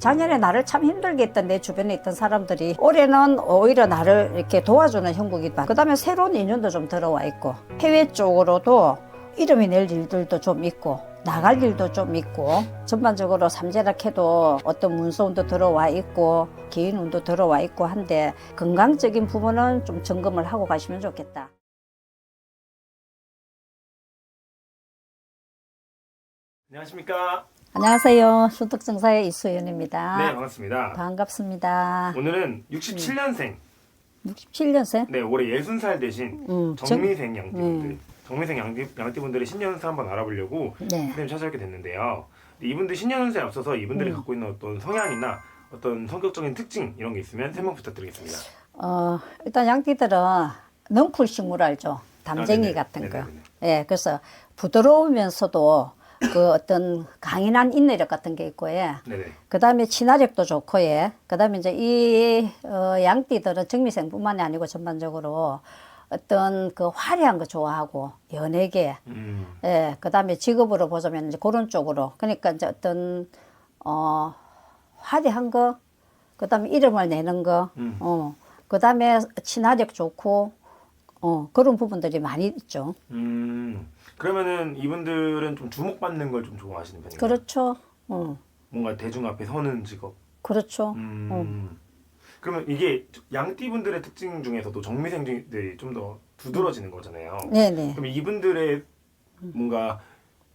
작년에 나를 참 힘들게 했던 내 주변에 있던 사람들이 올해는 오히려 나를 이렇게 도와주는 형국이 많고, 그다음에 새로운 인연도 좀 들어와 있고, 해외 쪽으로도 이름이 낼 일들도 좀 있고 나갈 일도 좀 있고, 전반적으로 삼재락해도 어떤 문서운도 들어와 있고 개인운도 들어와 있고 한데, 건강적인 부분은 좀 점검을 하고 가시면 좋겠다. 안녕하십니까. 안녕하세요. 수덕정사의 이수연입니다. 네, 반갑습니다. 반갑습니다. 오늘은 67년생, 67년생? 네, 올해 60살 되신 정미생 양띠분들, 정미생 양띠분들의 신년운세 한번 알아보려고 네. 선생님 찾아뵙게 됐는데요. 이분들 신년운세에 앞서서 이분들이 갖고 있는 어떤 성향이나 어떤 성격적인 특징 이런 게 있으면 설명 부탁드리겠습니다. 일단 양띠들은 넝쿨식물 알죠? 담쟁이 네네. 같은 거. 네네네. 예, 그래서 부드러우면서도 그 어떤 강인한 인내력 같은 게 있고, 예. 네네. 그 다음에 친화력도 좋고, 예. 그 다음에 이제 이 양띠들은 정미생뿐만이 아니고 전반적으로 어떤 그 화려한 거 좋아하고, 연예계, 예. 그 다음에 직업으로 보자면 이제 그런 쪽으로. 그러니까 이제 어떤, 화려한 거, 그 다음에 이름을 내는 거, 그 다음에 친화력 좋고, 그런 부분들이 많이 있죠. 그러면은 이분들은 좀 주목받는 걸 좀 좋아하시는 편인가요? 그렇죠. 뭔가 대중 앞에 서는 직업. 그렇죠. 그러면 이게 양띠분들의 특징 중에서도 정미생들이 좀 더 두드러지는 거잖아요. 네네. 그럼 이분들의 뭔가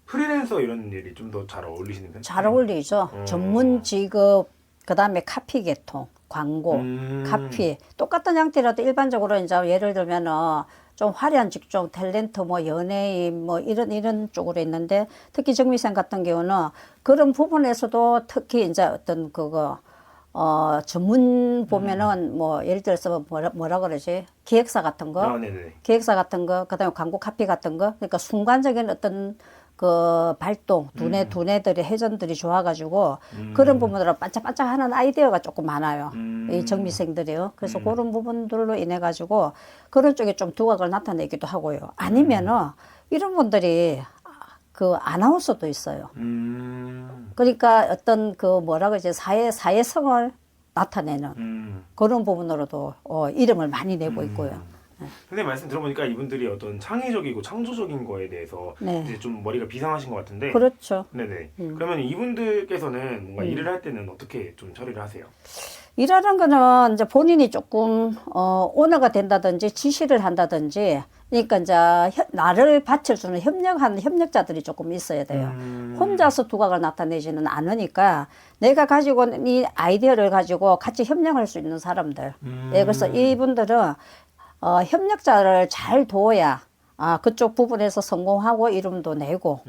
프리랜서 이런 일이 좀 더 잘 어울리시는 편이에요? 잘 어울리죠. 전문 직업, 그 다음에 카피 계통, 광고, 카피. 똑같은 양띠라도 일반적으로 이제 예를 들면은 좀 화려한 직종, 탤런트, 뭐 연예인, 뭐 이런 쪽으로 있는데, 특히 정미생 같은 경우는 그런 부분에서도 특히 이제 어떤 그거, 전문 보면은 뭐 예를 들어서 뭐라 그러지? 기획사 같은 거, 네네. 기획사 같은 거, 그 다음에 광고 카피 같은 거. 그러니까 순간적인 어떤 그 발동, 두뇌들의 회전들이 좋아가지고 그런 부분으로 반짝반짝 하는 아이디어가 조금 많아요. 이 정미생들이요. 그래서 그런 부분들로 인해 가지고 그런 쪽에 좀 두각을 나타내기도 하고요. 아니면은 이런 분들이 그 아나운서도 있어요. 그러니까 어떤 그 뭐라 그러지? 사회성을 나타내는 그런 부분으로도 이름을 많이 내고 있고요. 선생님 말씀 들어보니까 이분들이 어떤 창의적이고 창조적인 거에 대해서 네. 이제 좀 머리가 비상하신 것 같은데. 그렇죠. 네네. 그러면 이분들께서는 뭔가 일을 할 때는 어떻게 좀 처리를 하세요? 일하는 거는 이제 본인이 조금 오너가 된다든지 지시를 한다든지, 그러니까 이제 나를 받쳐주는 협력하는 협력자들이 조금 있어야 돼요. 혼자서 두각을 나타내지는 않으니까 내가 가지고 있는 이 아이디어를 가지고 같이 협력할 수 있는 사람들. 예, 그래서 이분들은 협력자를 잘 도와야 그쪽 부분에서 성공하고 이름도 내고.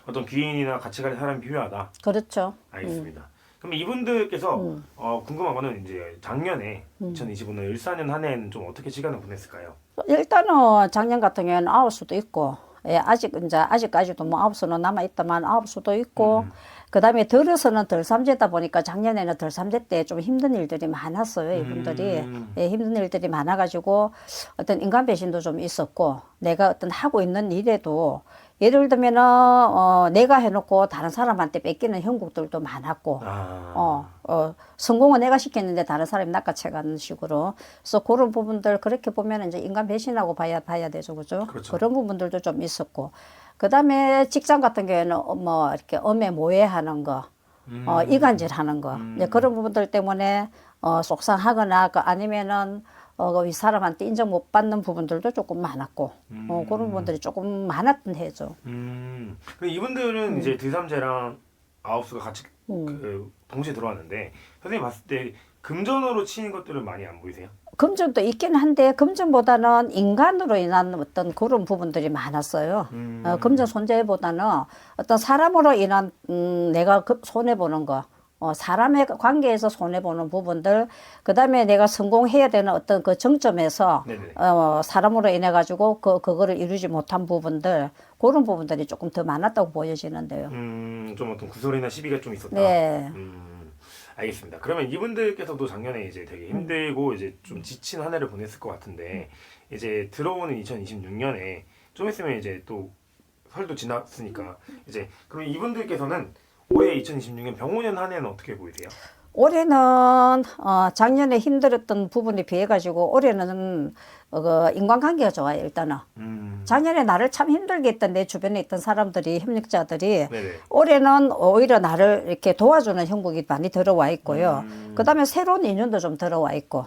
어떤 귀인이나 같이 갈 사람이 필요하다. 그렇죠. 알겠습니다. 그럼 이분들께서 궁금한 거는 이제 작년에 2025년 을사년 한 해는 좀 어떻게 시간을 보냈을까요? 일단은 작년 같은 경우에는 아홉수도 있고, 예, 아직까지도 뭐 아홉수는 남아있다만 아홉수도 있고, 그 다음에 들어서는 덜삼재다 보니까 작년에는 덜삼재 때 좀 힘든 일들이 많았어요, 이분들이. 예, 힘든 일들이 많아가지고 어떤 인간 배신도 좀 있었고, 내가 어떤 하고 있는 일에도 예를 들면은 내가 해놓고 다른 사람한테 뺏기는 형국들도 많았고, 성공은 내가 시켰는데 다른 사람이 낚아채가는 식으로. 그래서 그런 부분들 그렇게 보면 이제 인간 배신하고 봐야 되죠, 그죠? 그렇죠. 그런 부분들도 좀 있었고, 그 다음에 직장 같은 경우에는 뭐 이렇게 엄해 모해하는 거, 이간질하는 거, 이제 그런 부분들 때문에 속상하거나 아니면은 이 사람한테 인정 못 받는 부분들도 조금 많았고, 그런 부분들이 조금 많았던 해죠. 그럼 이분들은 이제 드삼재랑 아홉수가 같이 동시에 들어왔는데, 선생님 봤을 때 금전으로 치는 것들은 많이 안 보이세요? 금전도 있긴 한데 금전보다는 인간으로 인한 어떤 그런 부분들이 많았어요. 금전 손재보다는 어떤 사람으로 인한 내가 손해보는 거, 사람의 관계에서 손해보는 부분들, 그 다음에 내가 성공해야 되는 어떤 그 정점에서 사람으로 인해 가지고 그거를 이루지 못한 부분들, 그런 부분들이 조금 더 많았다고 보여지는데요. 좀 어떤 구설이나 시비가 좀 있었다. 네. 알겠습니다. 그러면 이분들께서도 작년에 이제 되게 힘들고 이제 좀 지친 한 해를 보냈을 것 같은데, 이제 들어오는 2026년에 좀 있으면 이제 또 설도 지났으니까 이제 그럼 이분들께서는 올해 2026년 병원년 한 해는 어떻게 보이세요? 올해는 작년에 힘들었던 부분에 비해 가지고 올해는 그 인간관계가 좋아요. 일단은 작년에 나를 참 힘들게 했던 내 주변에 있던 사람들이 협력자들이 네네. 올해는 오히려 나를 이렇게 도와주는 형국이 많이 들어와 있고요. 그다음에 새로운 인연도 좀 들어와 있고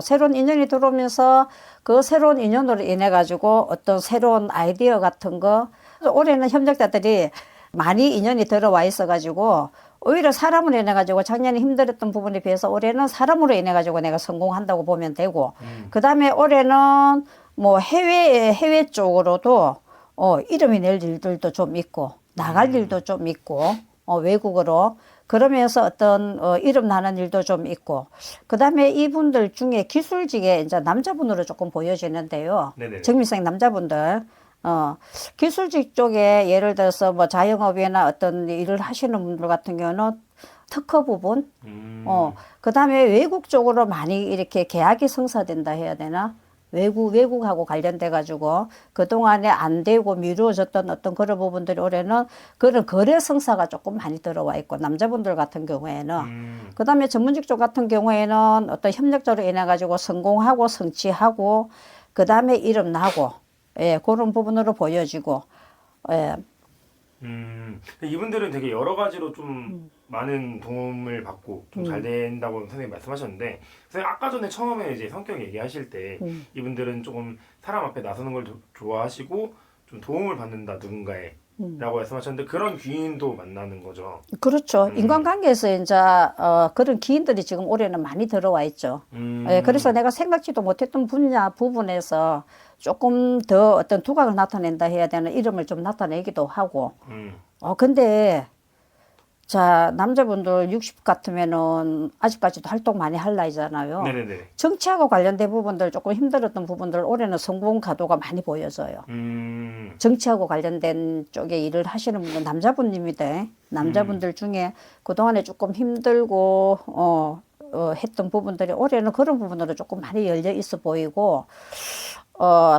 새로운 인연이 들어오면서 그 새로운 인연으로 인해 가지고 어떤 새로운 아이디어 같은 거 올해는 협력자들이 많이 인연이 들어와 있어 가지고 오히려 사람으로 인해 가지고 작년에 힘들었던 부분에 비해서 올해는 사람으로 인해 가지고 내가 성공한다고 보면 되고 그다음에 올해는 뭐 해외 쪽으로도 이름이 낼 일들도 좀 있고 나갈 일도 좀 있고 외국으로 그러면서 어떤 이름 나는 일도 좀 있고 그다음에 이분들 중에 기술직에 이제 남자분으로 조금 보여지는데요. 네네네. 정밀생 남자분들 기술직 쪽에 예를 들어서 뭐 자영업이나 어떤 일을 하시는 분들 같은 경우는 특허 부분, 그다음에 외국 쪽으로 많이 이렇게 계약이 성사된다 해야 되나? 외국하고 관련돼 가지고 그동안에 안 되고 미루어졌던 어떤 그런 부분들이 올해는 그런 거래 성사가 조금 많이 들어와 있고 남자분들 같은 경우에는 그다음에 전문직 쪽 같은 경우에는 어떤 협력자로 인해 가지고 성공하고 성취하고 그다음에 이름 나고 예, 그런 부분으로 보여지고, 예. 이분들은 되게 여러 가지로 좀 많은 도움을 받고 좀 잘 된다고 선생님 말씀하셨는데, 선생님 아까 전에 처음에 이제 성격 얘기하실 때 이분들은 조금 사람 앞에 나서는 걸 좋아하시고 좀 도움을 받는다 누군가에 라고 말씀하셨는데 그런 귀인도 만나는 거죠. 그렇죠. 인간관계에서 이제 그런 기인들이 지금 올해는 많이 들어와 있죠. 예, 그래서 내가 생각지도 못했던 분야 부분에서 조금 더 어떤 두각을 나타낸다 해야 되는 이름을 좀 나타내기도 하고. 근데 자 남자분들 60 같으면은 아직까지도 활동 많이 할 나이잖아요. 네네네. 정치하고 관련된 부분들 조금 힘들었던 부분들 올해는 성공 가도가 많이 보여져요. 정치하고 관련된 쪽에 일을 하시는 분들 남자분입니다. 남자분들 중에 그동안에 조금 힘들고 했던 부분들이 올해는 그런 부분으로 조금 많이 열려 있어 보이고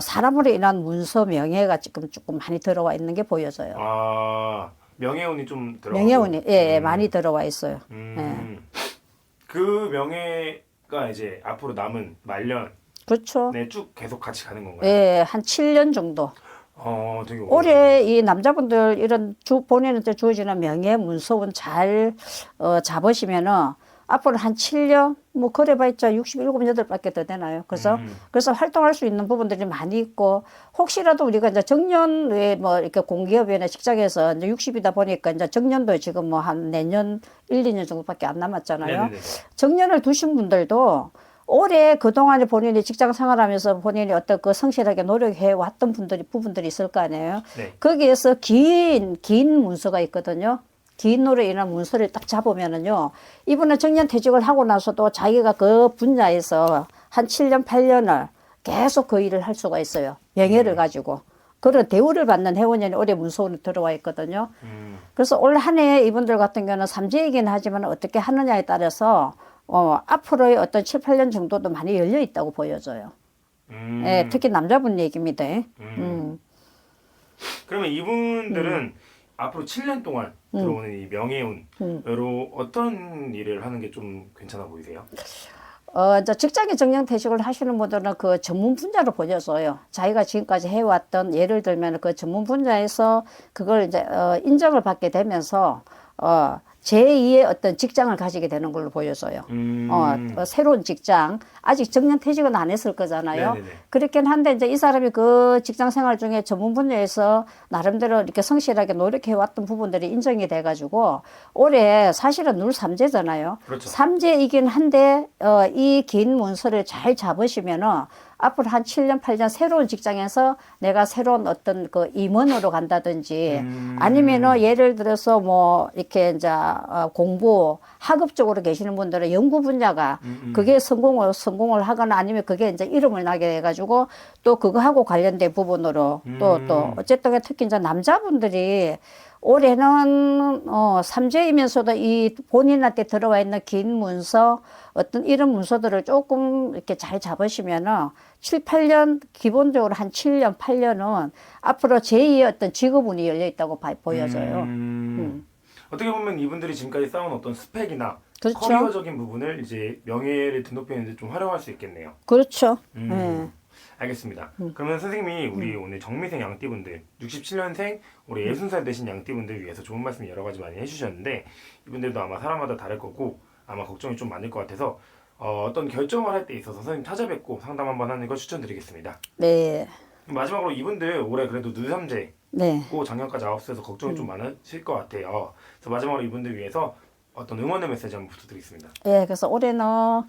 사람으로 인한 문서 명예가 지금 조금 많이 들어와 있는 게 보여져요. 아 명예운이 좀 들어가고 명예운이 예, 많이 들어와 있어요. 예. 그 명예가 이제 앞으로 남은 말년에 그렇죠. 쭉 계속 같이 가는 건가요? 예, 한 7년 정도. 되게 올해 이 남자분들 이런 본인한테 주어지는 명예 문서운 잘 잡으시면은 앞으로 한 7년 뭐 그래봤자 67, 8밖에 더 되나요? 그래서 활동할 수 있는 부분들이 많이 있고 혹시라도 우리가 이제 정년에 뭐 이렇게 공기업이나 직장에서 이제 60이다 보니까 이제 정년도 지금 뭐 한 내년 1, 2년 정도밖에 안 남았잖아요. 네네네. 정년을 두신 분들도 올해 그동안에 본인이 직장 생활하면서 본인이 어떤 그 성실하게 노력해 왔던 부분들이 있을 거 아니에요. 네. 거기에서 긴 문서가 있거든요. 긴 노로 인한 문서를 딱 잡으면은요, 이분은 정년 퇴직을 하고 나서도 자기가 그 분야에서 한 7년, 8년을 계속 그 일을 할 수가 있어요. 명예를 가지고. 그런 대우를 받는 회원년이 올해 문서원에 들어와 있거든요. 그래서 올 한 해 이분들 같은 경우는 삼재이긴 하지만 어떻게 하느냐에 따라서 앞으로의 어떤 7, 8년 정도도 많이 열려 있다고 보여져요. 예, 특히 남자분 얘기입니다. 그러면 이분들은 앞으로 7년 동안 들어오는 이 명예운으로 어떤 일을 하는 게 좀 괜찮아 보이세요? 이제 직장에 정년퇴직을 하시는 분들은 그 전문 분야로 보여져요. 자기가 지금까지 해왔던 예를 들면 그 전문 분야에서 그걸 이제 인정을 받게 되면서 제2의 어떤 직장을 가지게 되는 걸로 보여져요. 새로운 직장. 아직 정년퇴직은 안 했을 거잖아요. 네네네. 그렇긴 한데, 이제 이 사람이 그 직장 생활 중에 전문 분야에서 나름대로 이렇게 성실하게 노력해왔던 부분들이 인정이 돼가지고, 올해 사실은 늘 삼재잖아요. 그렇죠. 삼재이긴 한데, 이 긴 문서를 잘 잡으시면은, 앞으로 한 7년, 8년 새로운 직장에서 내가 새로운 어떤 그 임원으로 간다든지 아니면은 예를 들어서 뭐 이렇게 이제 공부 학업 쪽으로 계시는 분들은 연구 분야가 그게 성공을 하거나 아니면 그게 이제 이름을 나게 해가지고 또 그거하고 관련된 부분으로 또 어쨌든 특히 이제 남자분들이 올해는 삼재이면서도 이 본인한테 들어와 있는 긴 문서 어떤 이런 문서들을 조금 이렇게 잘 잡으시면은 7, 8년 기본적으로 한 7년, 8년은 앞으로 제2의 어떤 직업운이 열려 있다고 보여져요. 어떻게 보면 이분들이 지금까지 쌓은 어떤 스펙이나 그렇죠. 커리어적인 부분을 이제 명예를 등록표에는 좀 활용할 수 있겠네요. 그렇죠. 알겠습니다. 그러면 선생님이 우리 오늘 정미생 양띠분들 67년생 올해 60살 되신 양띠분들 위해서 좋은 말씀 여러 가지 많이 해주셨는데 이분들도 아마 사람마다 다를 거고 아마 걱정이 좀 많을 것 같아서 어떤 결정을 할 때 있어서 선생님 찾아뵙고 상담 한번 하는 걸 추천드리겠습니다. 네. 마지막으로 이분들 올해 그래도 누삼재 네. 고 작년까지 아홉수에서 걱정이 좀 많으실 것 같아요. 그래서 마지막으로 이분들 위해서 어떤 응원의 메시지 한번 부탁드리겠습니다. 예, 그래서 올해는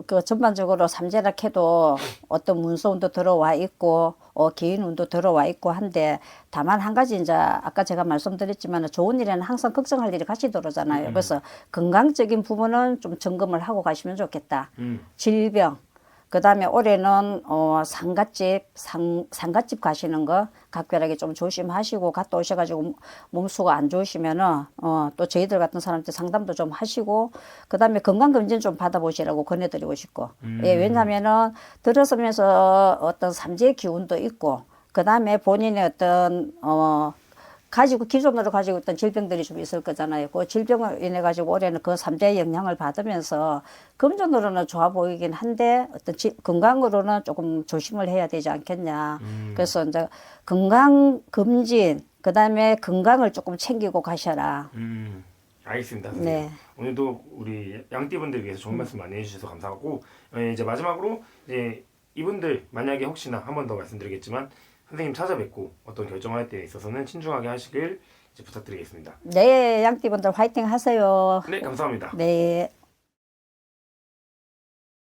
그 전반적으로 삼재라 해도 어떤 문서운도 들어와 있고 기인운도 들어와 있고 한데 다만 한 가지 이제 아까 제가 말씀드렸지만 좋은 일에는 항상 걱정할 일이 같이 들어오잖아요. 그래서 건강적인 부분은 좀 점검을 하고 가시면 좋겠다. 질병. 그다음에 올해는 상갓집 가시는 거 각별하게 좀 조심하시고 갔다 오셔가지고 몸수가 안 좋으시면은 또 저희들 같은 사람한테 상담도 좀 하시고 그다음에 건강검진 좀 받아보시라고 권해드리고 싶고 예, 왜냐하면은 들어서면서 어떤 삼재의 기운도 있고 그다음에 본인의 어떤 기존으로 가지고 있던 질병들이 좀 있을 거잖아요. 그 질병을 인해 가지고 올해는 그 삼재의 영향을 받으면서 금전으로는 좋아 보이긴 한데 어떤 건강으로는 조금 조심을 해야 되지 않겠냐. 그래서 이제 건강 검진 그다음에 건강을 조금 챙기고 가셔라. 알겠습니다. 선생님. 네. 오늘도 우리 양띠분들 위해서 좋은 말씀 많이 해주셔서 감사하고 이제 마지막으로 이제 이분들 만약에 혹시나 한 번 더 말씀드리겠지만 선생님 찾아뵙고 어떤 결정할 때 있어서는 신중하게 하시길 이제 부탁드리겠습니다. 네, 양띠분들 화이팅 하세요. 네, 감사합니다. 네.